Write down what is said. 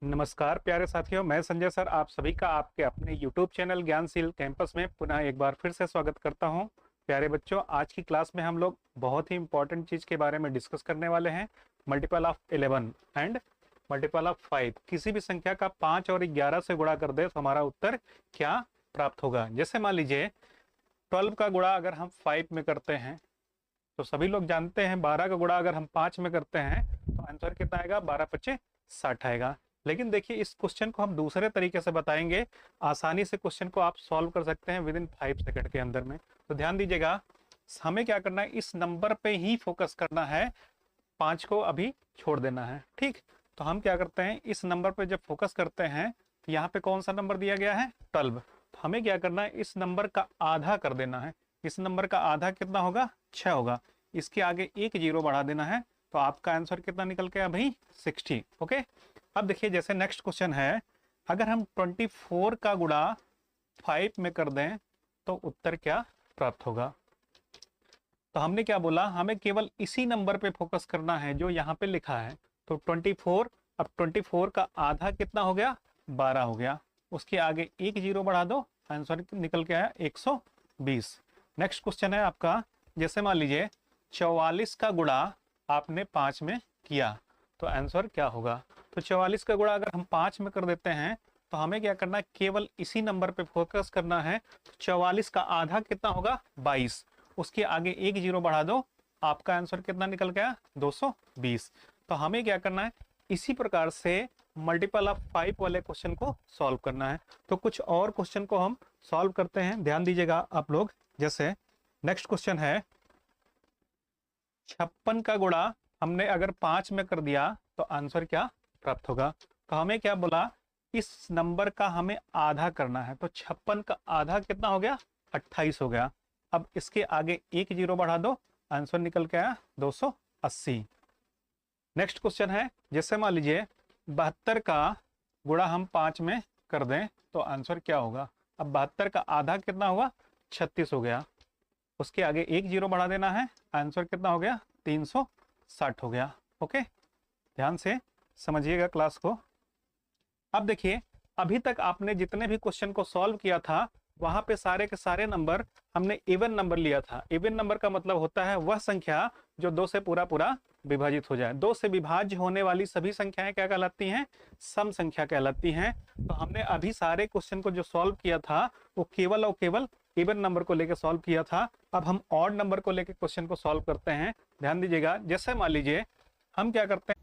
नमस्कार प्यारे साथियों, मैं संजय सर आप सभी का आपके अपने YouTube चैनल ज्ञानशील कैंपस में पुनः एक बार फिर से स्वागत करता हूं। प्यारे बच्चों, आज की क्लास में हम लोग बहुत ही इंपॉर्टेंट चीज के बारे में डिस्कस करने वाले हैं। Multiple of 11 and multiple of 5। किसी भी संख्या का 5 और 11 से गुणा कर दे तो हमारा उत्तर क्या प्राप्त होगा। जैसे मान लीजिए 12 का गुणा अगर हम 5 में करते हैं तो सभी लोग जानते हैं 12 का गुणा अगर हम 5 में करते हैं तो आंसर कितना आएगा, 12 पच्चे 60 आएगा। लेकिन देखिए इस क्वेश्चन को हम दूसरे तरीके से बताएंगे। आसानी से क्वेश्चन को आप सॉल्व कर सकते हैं विद इन 5 सेकंड के अंदर में। तो ध्यान दीजिएगा, हमें क्या करना है, इस नंबर पे ही फोकस करना है, 5 को अभी छोड़ देना है। ठीक, तो हम क्या करते हैं, इस नंबर पे जब फोकस करते हैं तो यहाँ पे कौन सा नंबर दिया गया है, 12। तो हमें क्या करना है, इस नंबर का आधा कर देना है। इस नंबर का आधा कितना होगा, 6 होगा। इसके आगे एक जीरो बढ़ा देना है तो आपका आंसर कितना निकल के भाई, 60। ओके, अब देखिए जैसे नेक्स्ट क्वेश्चन है, अगर हम 24 का गुणा 5 में कर दें तो उत्तर क्या प्राप्त होगा। तो हमने क्या बोला, हमें केवल इसी नंबर पे फोकस करना है जो यहाँ पे लिखा है। तो 24, अब 24 का आधा कितना हो गया, 12 हो गया। उसके आगे एक जीरो बढ़ा दो, आंसर निकल के आया 120। नेक्स्ट क्वेश्चन है आपका, जैसे मान लीजिए 44 का गुणा आपने 5 में किया तो आंसर क्या होगा। तो 44 का गुणा अगर हम 5 में कर देते हैं तो हमें क्या करना है, केवल इसी नंबर पे फोकस करना है। तो 44 का आधा कितना होगा, 22। उसके आगे एक जीरो बढ़ा दो, आपका आंसर कितना निकल गया, 220। तो हमें क्या करना है, इसी प्रकार से मल्टीपल ऑफ 5 वाले क्वेश्चन को सॉल्व करना है। तो कुछ और क्वेश्चन को हम सॉल्व करते हैं, ध्यान दीजिएगा आप लोग। जैसे नेक्स्ट क्वेश्चन है, 56 का गुणा हमने अगर 5 में कर दिया तो आंसर क्या प्राप्त होगा। तो हमें क्या बोला, इस नंबर का हमें आधा करना है। तो 56 का आधा कितना हो गया, 28 हो गया। अब इसके आगे एक जीरो बढ़ा दो, आंसर निकल के आया 280। नेक्स्ट क्वेश्चन है, जैसे मान लीजिए 72 का गुणा हम 5 में कर दें तो आंसर क्या होगा। अब 72 का आधा कितना हुआ, 36 हो गया। उसके आगे एक जीरो बढ़ा देना है, आंसर कितना हो गया, 360 हो गया। ओके, ध्यान से समझिएगा क्लास को। अब देखिए, अभी तक आपने जितने भी क्वेश्चन को सॉल्व किया था वहां पे सारे के सारे नंबर हमने इवन नंबर लिया था। इवन नंबर का मतलब होता है वह संख्या जो 2 से पूरा पूरा विभाजित हो जाए। 2 से विभाज्य होने वाली सभी संख्याएं क्या कहलाती हैं, सम संख्या कहलाती हैं। तो हमने अभी सारे क्वेश्चन को जो सॉल्व किया था वो केवल और केवल इवन नंबर को लेकर सॉल्व किया था। अब हम ऑड नंबर को लेकर क्वेश्चन को सॉल्व करते हैं। ध्यान दीजिएगा, जैसे मान लीजिए हम क्या करते हैं,